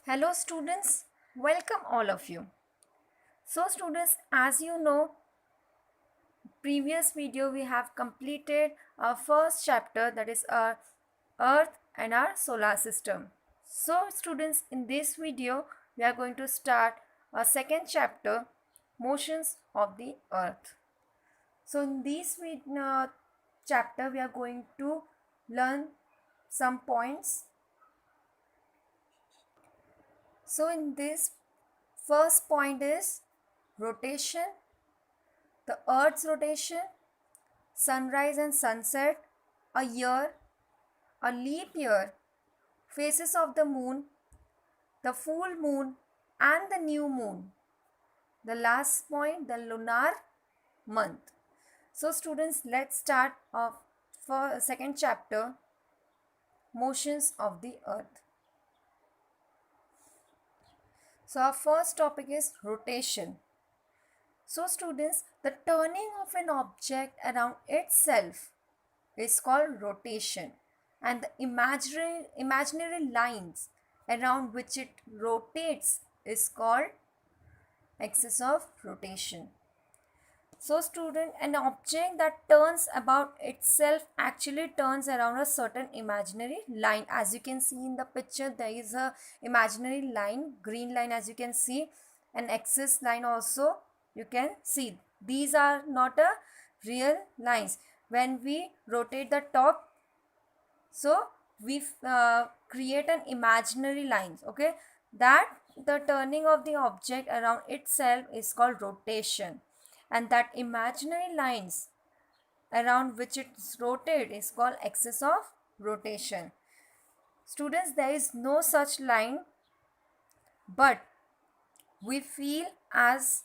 Hello students, welcome all of you. So students, as you know, previous video we have completed our first chapter, that is our earth and our solar system. So students, in this video we are going to start our second chapter, motions of the earth. So in this chapter we are going to learn some points. So in this first point is rotation, the earth's rotation, sunrise and sunset, a year, a leap year, phases of the moon, the full moon and the new moon. The last point, the lunar month. So students, let's start off for second chapter, motions of the earth. So our first topic is rotation. So students, the turning of an object around itself is called rotation, and the imaginary lines around which it rotates is called axis of rotation. So student, an object that turns about itself actually turns around a certain imaginary line. As you can see in the picture, there is a imaginary line, green line, as you can see, an axis line also you can see. These are not a real lines. When we rotate the top, so we create an imaginary lines, okay, that the turning of the object around itself is called rotation, and that imaginary lines around which it's rotated is called axis of rotation. Students, there is no such line, but we feel as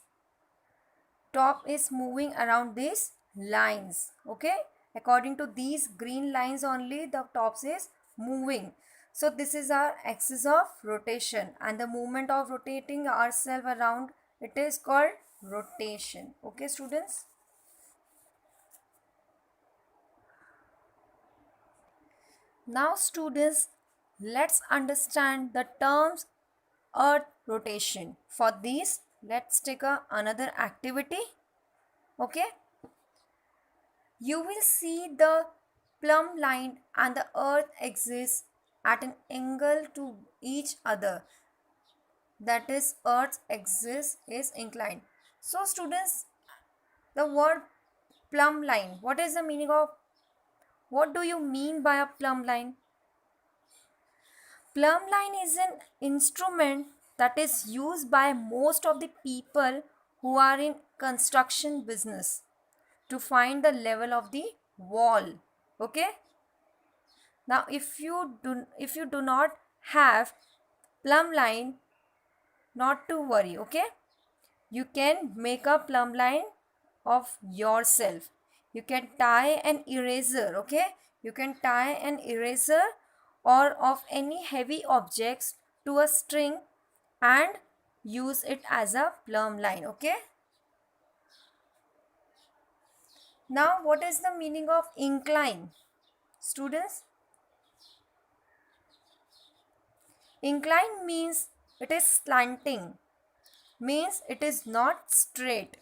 top is moving around these lines, okay, according to these green lines only the tops is moving. So this is our axis of rotation, and the movement of rotating ourselves around it is called rotation. Okay students, now students, let's understand the terms earth rotation. For this, let's take another activity. Okay, you will see the plumb line and the earth axis at an angle to each other, that is earth's axis is inclined. So students, the word plumb line, what is the meaning of, what do you mean by a plumb line? Plumb line is an instrument that is used by most of the people who are in construction business to find the level of the wall. Okay, now if you do not have plumb line, not to worry, okay, you can make a plumb line of yourself. You can tie an eraser, okay, you can tie an eraser or of any heavy objects to a string and use it as a plumb line. Okay, now what is the meaning of incline? Students, incline means it is slanting, means it is not straight.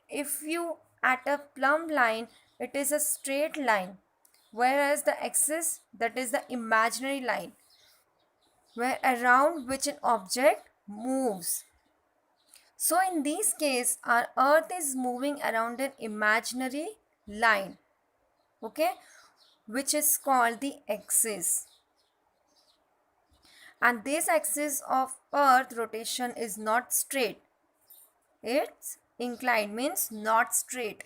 If you at a plumb line, it is a straight line, whereas the axis, that is the imaginary line where around which an object moves. So in this case, our earth is moving around an imaginary line, okay, which is called the axis. And this axis of earth rotation is not straight, it's inclined, means not straight.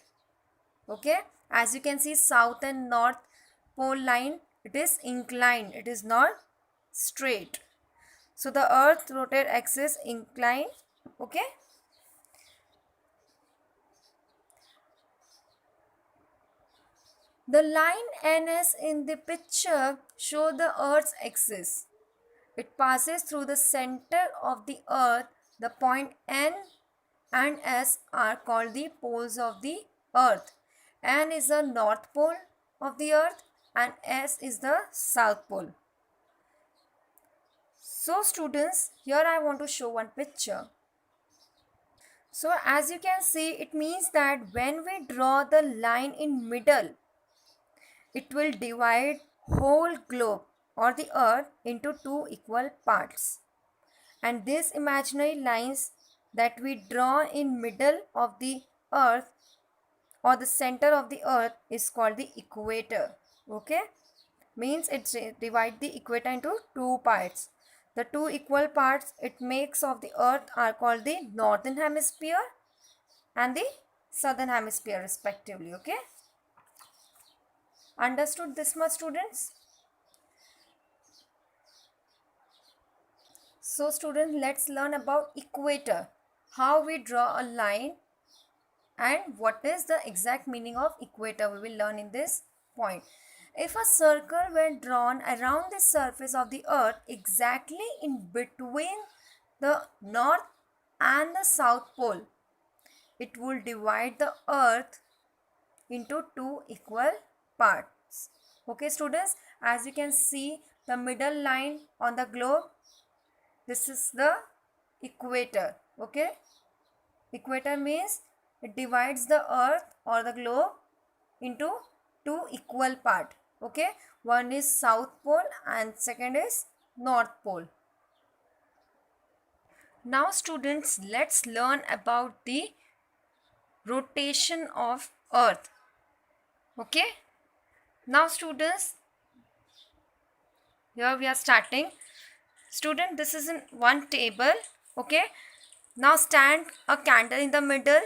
Okay, as you can see, south and north pole line, it is inclined, it is not straight. So the earth rotate axis inclined. Okay, the line NS in the picture show the earth's axis. It passes through the center of the earth. The point N and S are called the poles of the earth. N is the north pole of the earth and S is the south pole. So students, here I want to show one picture. So as you can see, it means that when we draw the line in middle, it will divide whole globe or the earth into two equal parts. And these imaginary lines that we draw in middle of the earth or the center of the earth is called the equator. Okay, means it divide the equator into two parts. The two equal parts it makes of the earth are called the northern hemisphere and the southern hemisphere respectively. Okay, understood this much, students? So students, let's learn about equator, how we draw a line and what is the exact meaning of equator we will learn in this point. If a circle were drawn around the surface of the earth exactly in between the north and the south pole, it will divide the earth into two equal parts. Okay students, as you can see the middle line on the globe, this is the equator. Okay, equator means it divides the earth or the globe into two equal part. Okay, one is south pole and second is north pole. Now students, let's learn about the rotation of earth. Okay, now students, here we are starting. Student, this is in one table. Okay, now stand a candle in the middle,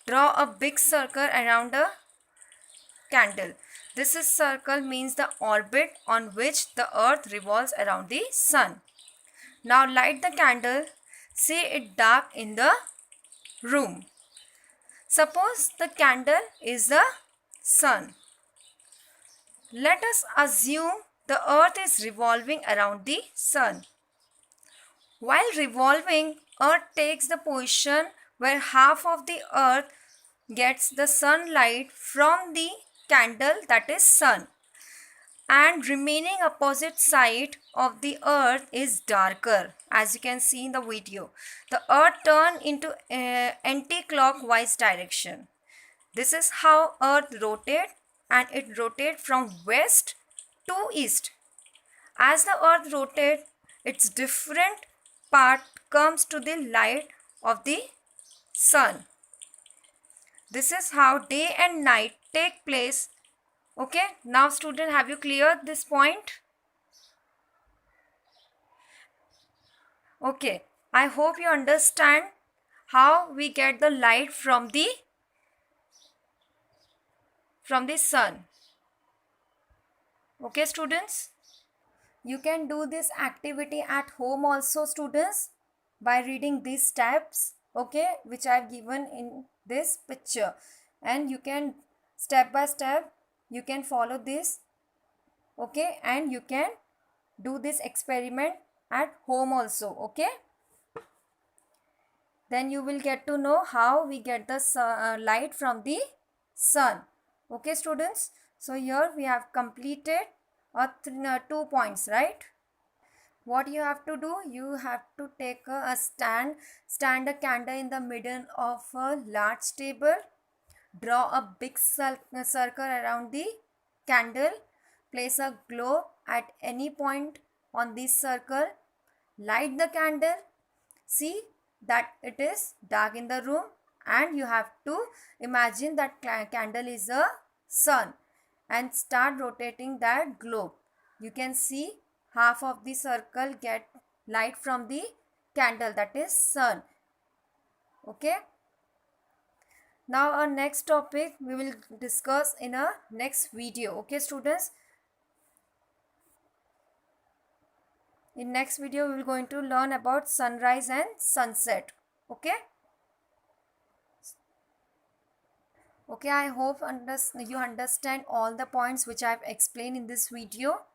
draw a big circle around a candle. This is circle means the orbit on which the earth revolves around the sun. Now light the candle, see it dark in the room. Suppose the candle is the sun. Let us assume the earth is revolving around the sun. While revolving, earth takes the position where half of the earth gets the sunlight from the candle, that is sun, and remaining opposite side of the earth is darker. As you can see in the video, the earth turn into anti-clockwise direction. This is how earth rotate, and it rotate from west to east. As the earth rotate, its different part comes to the light of the sun. This is how day and night take place. Okay, now student, have you cleared this point? Okay, I hope you understand how we get the light from the sun. Okay students, you can do this activity at home also students by reading these steps, okay, which I have given in this picture, and you can step by step you can follow this. Okay, and you can do this experiment at home also. Okay, then you will get to know how we get the light from the sun. Okay students, so here we have completed 2 points, right? What you have to do, you have to take a stand a candle in the middle of a large table, draw a big circle around the candle, place a globe at any point on this circle, light the candle, see that it is dark in the room, and you have to imagine that candle is a sun and start rotating that globe. You can see half of the circle get light from the candle, that is sun. Okay, now our next topic we will discuss in a next video. Okay students, in next video we will going to learn about sunrise and sunset. Okay, I hope you understand all the points which I have explained in this video.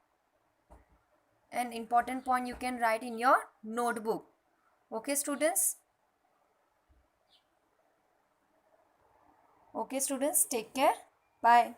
An important point you can write in your notebook. Okay students, take care, bye.